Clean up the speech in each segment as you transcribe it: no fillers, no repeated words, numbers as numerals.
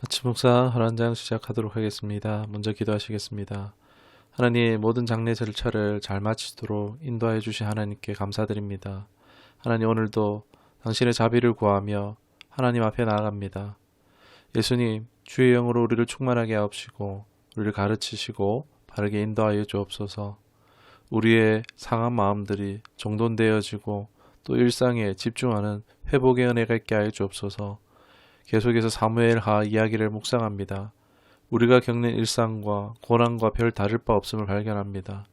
아침 묵상 하란장 시작하도록 하겠습니다. 먼저 기도하시겠습니다. 하나님, 모든 장례 절차를 잘 마치도록 인도하여 주신 하나님께 감사드립니다. 하나님, 오늘도 당신의 자비를 구하며 하나님 앞에 나아갑니다. 예수님, 주의 영으로 우리를 충만하게 하옵시고 우리를 가르치시고 바르게 인도하여 주옵소서. 우리의 상한 마음들이 정돈되어지고 또 일상에 집중하는 회복의 은혜가 있게 하여 주옵소서. 계속해서 사무엘하 이야기를 묵상합니다. 우리가 겪는 일상과 고난과 별 다를 바 없음을 발견합니다.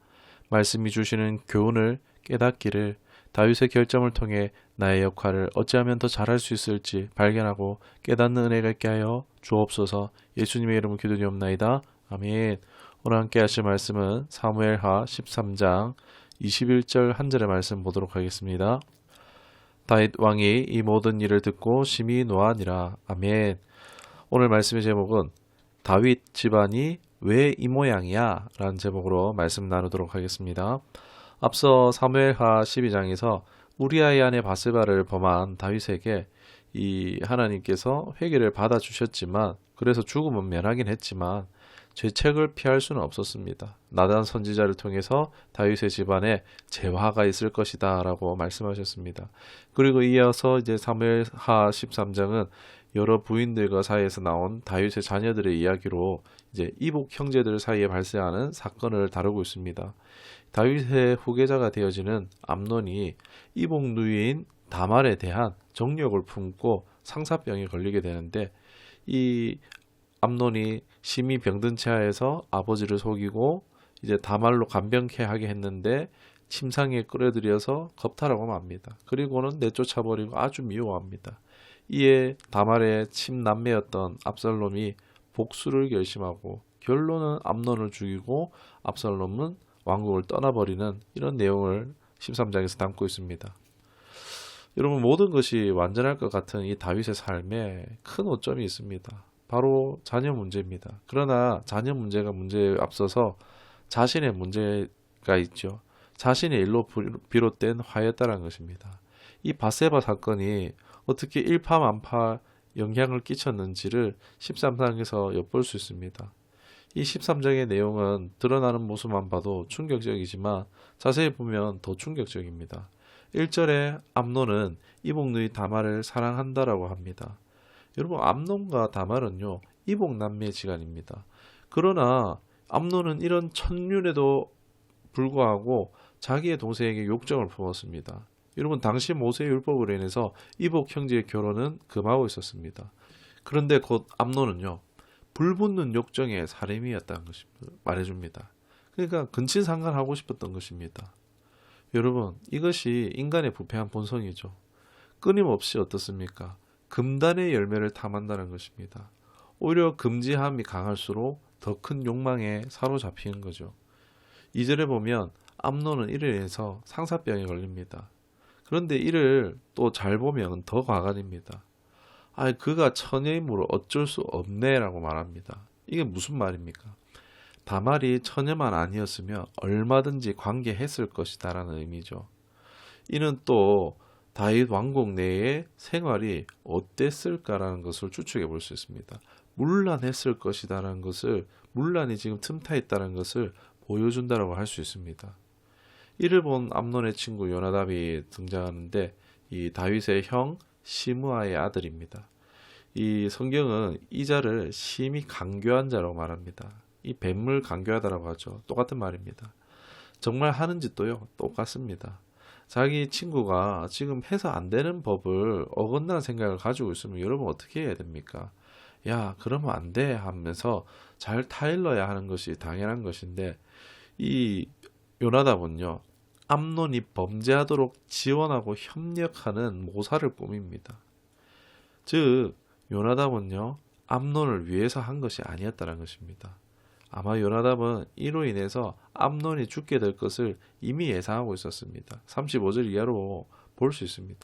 말씀이 주시는 교훈을 깨닫기를 다윗의 결점을 통해 나의 역할을 어찌하면 더 잘할 수 있을지 발견하고 깨닫는 은혜가 있게 하여 주옵소서. 예수님의 이름으로 기도드리옵나이다. 아멘. 오늘 함께 하실 말씀은 사무엘하 13장 21절 한 절의 말씀 보도록 하겠습니다. 다윗 왕이 이 모든 일을 듣고 심히 노하니라. 아멘. 오늘 말씀의 제목은 다윗 집안이 왜 이 모양이야? 라는 제목으로 말씀 나누도록 하겠습니다. 앞서 사무엘하 12장에서 우리아의 아내 바세바를 범한 다윗에게 이 하나님께서 회개를 받아주셨지만, 그래서 죽음은 면하긴 했지만 죄책을 피할 수는 없었습니다. 나단 선지자를 통해서 다윗의 집안에 재화가 있을 것이다 라고 말씀하셨습니다. 그리고 이어서 이제 사무엘하 13장은 여러 부인들과 사이에서 나온 다윗의 자녀들의 이야기로 이제 이복 형제들 사이에 발생하는 사건을 다루고 있습니다. 다윗의 후계자가 되어지는 암논이 이복 누이인 다말에 대한 정욕을 품고 상사병에 걸리게 되는데, 이 암논이 심히 병든 채하에서 아버지를 속이고 이제 다말로 간병케 하게 했는데 침상에 끌어들여서 겁탈하고 맙니다. 그리고는 내쫓아버리고 아주 미워합니다. 이에 다말의 친남매였던 압살롬이 복수를 결심하고 결론은 암논을 죽이고 압살롬은 왕국을 떠나버리는 이런 내용을 13장에서 담고 있습니다. 여러분, 모든 것이 완전할 것 같은 이 다윗의 삶에 큰 오점이 있습니다. 바로 자녀 문제입니다. 그러나 자녀 문제가 문제에 앞서서 자신의 문제가 있죠. 자신의 일로 비롯된 화였다는 것입니다. 이 바세바 사건이 어떻게 일파만파 영향을 끼쳤는지를 13장에서 엿볼 수 있습니다. 이 13장의 내용은 드러나는 모습만 봐도 충격적이지만 자세히 보면 더 충격적입니다. 1절에 암논은 이복누이 다말을 사랑한다라고 합니다. 여러분, 암논과 다말은요 이복 남매지간입니다. 그러나 암논은 이런 천륜에도 불구하고 자기의 동생에게 욕정을 품었습니다. 여러분, 당시 모세 율법으로 인해서 이복 형제의 결혼은 금하고 있었습니다. 그런데 곧 암논은요 불붙는 욕정의 사람이었다는 것을 말해줍니다. 그러니까 근친상간하고 싶었던 것입니다. 여러분, 이것이 인간의 부패한 본성이죠. 끊임없이 어떻습니까? 금단의 열매를 탐한다는 것입니다. 오히려 금지함이 강할수록 더 큰 욕망에 사로잡히는 거죠. 2절에 보면 암논은 이를 인해서 상사병에 걸립니다. 그런데 이를 또 잘 보면 더 과간입니다. 그가 처녀이므로 어쩔 수 없네 라고 말합니다. 이게 무슨 말입니까? 다말이 처녀만 아니었으면 얼마든지 관계했을 것이다 라는 의미죠. 이는 또 다윗 왕국 내의 생활이 어땠을까라는 것을 추측해 볼 수 있습니다. 문란했을 것이다라는 것을, 문란이 지금 틈타 있다는 것을 보여준다라고 할 수 있습니다. 이를 본 암논의 친구 요나답이 등장하는데 이 다윗의 형 시므아의 아들입니다. 이 성경은 이 자를 심히 간교한 자라고 말합니다. 이 뱀을 간교하다라고 하죠. 똑같은 말입니다. 정말 하는 짓도요 똑같습니다. 자기 친구가 지금 해서 안 되는 법을 어긋나는 생각을 가지고 있으면 여러분 어떻게 해야 됩니까? 야, 그러면 안 돼 하면서 잘 타일러야 하는 것이 당연한 것인데, 이 요나답은요 암논이 범죄하도록 지원하고 협력하는 모사를 꾸밉니다. 즉 요나답은요 암논을 위해서 한 것이 아니었다는 것입니다. 아마 요나답은 이로 인해서 암논이 죽게 될 것을 이미 예상하고 있었습니다. 35절 이하로 볼 수 있습니다.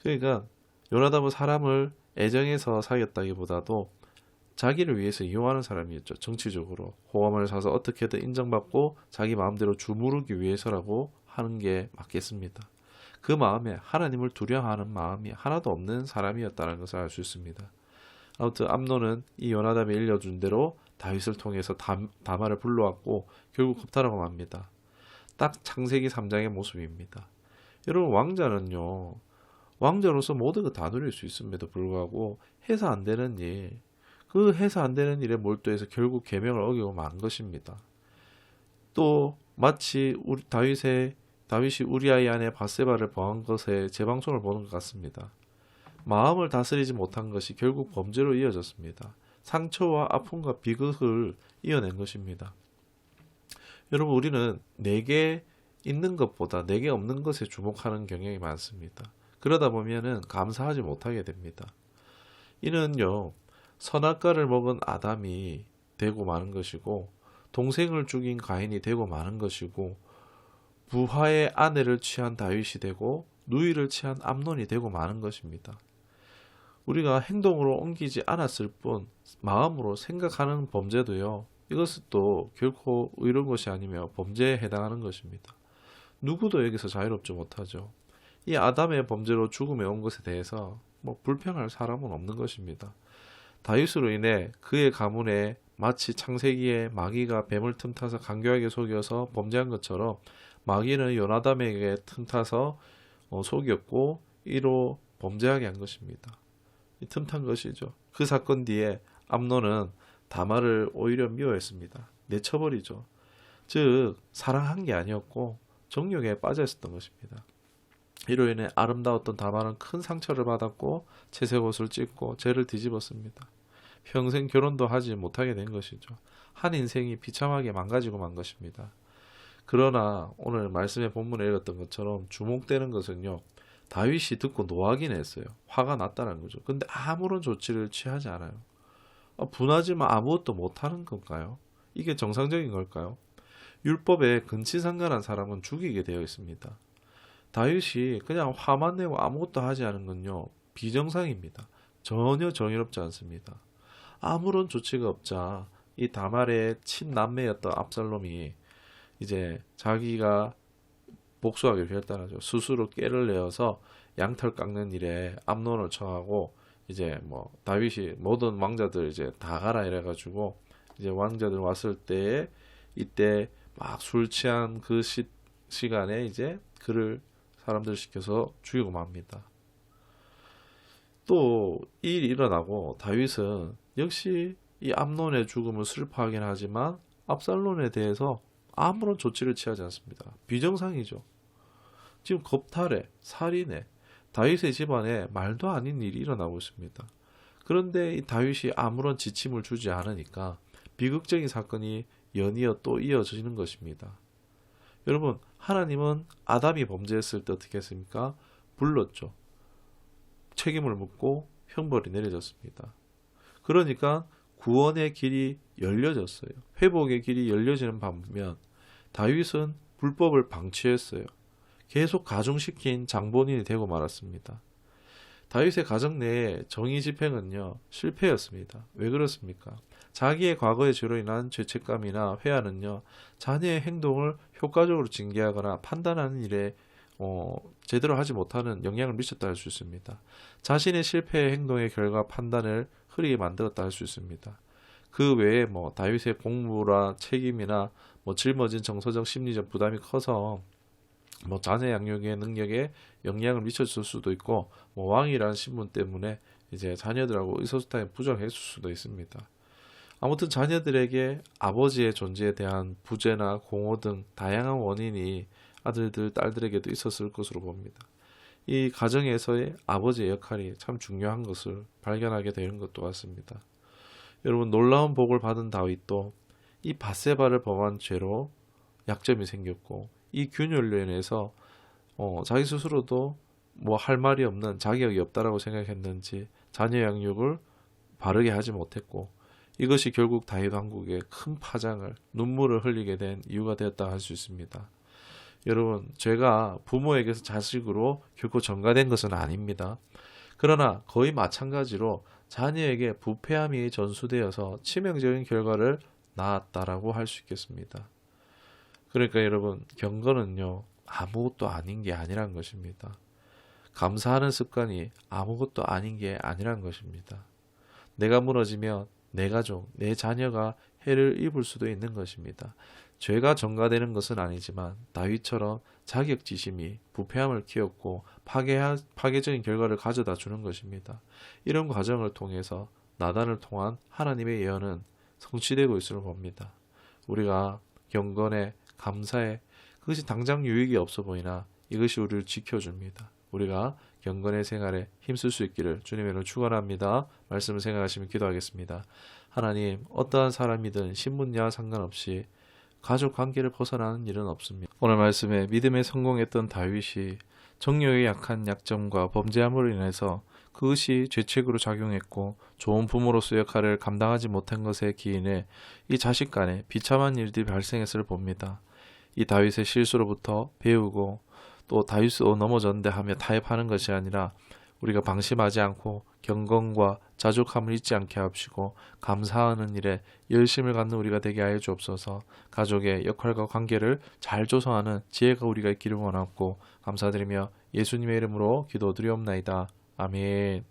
그러니까 요나답은 사람을 애정해서 사귀었다기보다도 자기를 위해서 이용하는 사람이었죠. 정치적으로 호감을 사서 어떻게든 인정받고 자기 마음대로 주무르기 위해서라고 하는 게 맞겠습니다. 그 마음에 하나님을 두려워하는 마음이 하나도 없는 사람이었다는 것을 알 수 있습니다. 아무튼 암논은 이 요나답이 일려준 대로 다윗을 통해서 다말을 불러왔고 결국 겁탈하고 맙니다. 딱 창세기 3장의 모습입니다. 여러분 왕자는요, 왕자로서 모든 거 다 누릴 수 있음에도 불구하고 해서 안 되는 일, 그 해서 안 되는 일에 몰두해서 결국 계명을 어기고 만 것입니다. 또 마치 다윗이 우리아의 아내 바세바를 범한 것에 재방송을 보는 것 같습니다. 마음을 다스리지 못한 것이 결국 범죄로 이어졌습니다. 상처와 아픔과 비극을 이어낸 것입니다. 여러분 우리는 내게 있는 것보다 내게 없는 것에 주목하는 경향이 많습니다. 그러다 보면은 감사하지 못하게 됩니다. 이는요, 선악과를 먹은 아담이 되고 마는 것이고 동생을 죽인 가인이 되고 마는 것이고 부하의 아내를 취한 다윗이 되고 누이를 취한 암논이 되고 마는 것입니다. 우리가 행동으로 옮기지 않았을 뿐 마음으로 생각하는 범죄도요, 이것은 또 결코 의로운 것이 아니며 범죄에 해당하는 것입니다. 누구도 여기서 자유롭지 못하죠. 이 아담의 범죄로 죽음에 온 것에 대해서 불평할 사람은 없는 것입니다. 다윗으로 인해 그의 가문에 마치 창세기에 마귀가 뱀을 틈타서 간교하게 속여서 범죄한 것처럼 마귀는 요나담에게 틈타서 속였고 이로 범죄하게 한 것입니다. 이 틈탄 것이죠. 그 사건 뒤에 암논은 다말을 오히려 미워했습니다. 내쳐버리죠. 즉 사랑한 게 아니었고 정욕에 빠져 있었던 것입니다. 이로 인해 아름다웠던 다말은 큰 상처를 받았고 채색 옷을 찢고 죄를 뒤집었습니다. 평생 결혼도 하지 못하게 된 것이죠. 한 인생이 비참하게 망가지고 만 것입니다. 그러나 오늘 말씀의 본문에 읽었던 것처럼 주목되는 것은요, 다윗이 듣고 노하긴 했어요. 화가 났다는 거죠. 근데 아무런 조치를 취하지 않아요. 분하지만 아무것도 못하는 건가요? 이게 정상적인 걸까요? 율법에 근친상간한 사람은 죽이게 되어 있습니다. 다윗이 그냥 화만 내고 아무것도 하지 않은 건요, 비정상입니다. 전혀 정의롭지 않습니다. 아무런 조치가 없자 이 다말의 친남매였던 압살롬이 이제 자기가 복수하기로 결단하죠. 스스로 꾀를 내어서 양털 깎는 일에 암논을 청하고 이제 다윗이 모든 왕자들 이제 다 가라 이래가지고 이제 왕자들 왔을 때에 이때 막 술 취한 그 시간에 이제 그를 사람들 시켜서 죽이고 맙니다. 또 이 일이 일어나고 다윗은 역시 이 암논의 죽음을 슬퍼하긴 하지만 압살롬에 대해서 아무런 조치를 취하지 않습니다. 비정상이죠. 지금 겁탈에, 살인에, 다윗의 집안에 말도 아닌 일이 일어나고 있습니다. 그런데 이 다윗이 아무런 지침을 주지 않으니까 비극적인 사건이 연이어 또 이어지는 것입니다. 여러분, 하나님은 아담이 범죄했을 때 어떻게 했습니까? 불렀죠. 책임을 묻고 형벌이 내려졌습니다. 그러니까 구원의 길이 열려졌어요. 회복의 길이 열려지는 반면 다윗은 불법을 방치했어요. 계속 가중시킨 장본인이 되고 말았습니다. 다윗의 가정 내의 정의 집행은요, 실패였습니다. 왜 그렇습니까? 자기의 과거의 죄로 인한 죄책감이나 회한은요, 자녀의 행동을 효과적으로 징계하거나 판단하는 일에 제대로 하지 못하는 영향을 미쳤다 할 수 있습니다. 자신의 실패의 행동의 결과 판단을 흐리게 만들었다 할 수 있습니다. 그 외에 다윗의 공부나 책임이나 짊어진 정서적 심리적 부담이 커서 자녀 양육의 능력에 영향을 미쳤을 수도 있고 왕이라는 신분 때문에 이제 자녀들하고 의사소통에 부족했을 수도 있습니다. 아무튼 자녀들에게 아버지의 존재에 대한 부재나 공허 등 다양한 원인이 아들들, 딸들에게도 있었을 것으로 봅니다. 이 가정에서의 아버지의 역할이 참 중요한 것을 발견하게 되는 것도 같습니다. 여러분, 놀라운 복을 받은 다윗도 이 밧세바를 범한 죄로 약점이 생겼고 이 균열로 인해서 자기 스스로도 할 말이 없는 자격이 없다라고 생각했는지 자녀 양육을 바르게 하지 못했고 이것이 결국 다윗 왕국에 큰 파장을 눈물을 흘리게 된 이유가 되었다 할 수 있습니다. 여러분, 죄가 부모에게서 자식으로 결코 전가된 것은 아닙니다. 그러나 거의 마찬가지로 자녀에게 부패함이 전수되어서 치명적인 결과를 낳았다라고 할 수 있겠습니다. 그러니까 여러분, 경건은요, 아무것도 아닌 게 아니란 것입니다. 감사하는 습관이 아무것도 아닌 게 아니란 것입니다. 내가 무너지면 내 가족, 내 자녀가 해를 입을 수도 있는 것입니다. 죄가 전가되는 것은 아니지만 다윗처럼 자격지심이 부패함을 키웠고 파괴적인 결과를 가져다 주는 것입니다. 이런 과정을 통해서 나단을 통한 하나님의 예언은 성취되고 있음을 봅니다. 우리가 경건에 감사에 그것이 당장 유익이 없어 보이나 이것이 우리를 지켜줍니다. 우리가 경건의 생활에 힘쓸 수 있기를 주님의 이름으로 축원합니다. 말씀을 생각하시면 기도하겠습니다. 하나님, 어떠한 사람이든 신분야와 상관없이 가족 관계를 벗어나는 일은 없습니다. 오늘 말씀에 믿음에 성공했던 다윗이 정욕에 약한 약점과 범죄함으로 인해서 그것이 죄책으로 작용했고 좋은 부모로서 역할을 감당하지 못한 것에 기인해 이 자식 간에 비참한 일들이 발생했을 봅니다. 이 다윗의 실수로부터 배우고 또 다윗도 넘어졌는데 하며 타협하는 것이 아니라 우리가 방심하지 않고 경건과 자족함을 잊지 않게 하옵시고 감사하는 일에 열심을 갖는 우리가 되게 하여 주옵소서. 가족의 역할과 관계를 잘 조성하는 지혜가 우리가 있기를 원하고 감사드리며 예수님의 이름으로 기도드리옵나이다. 아멘.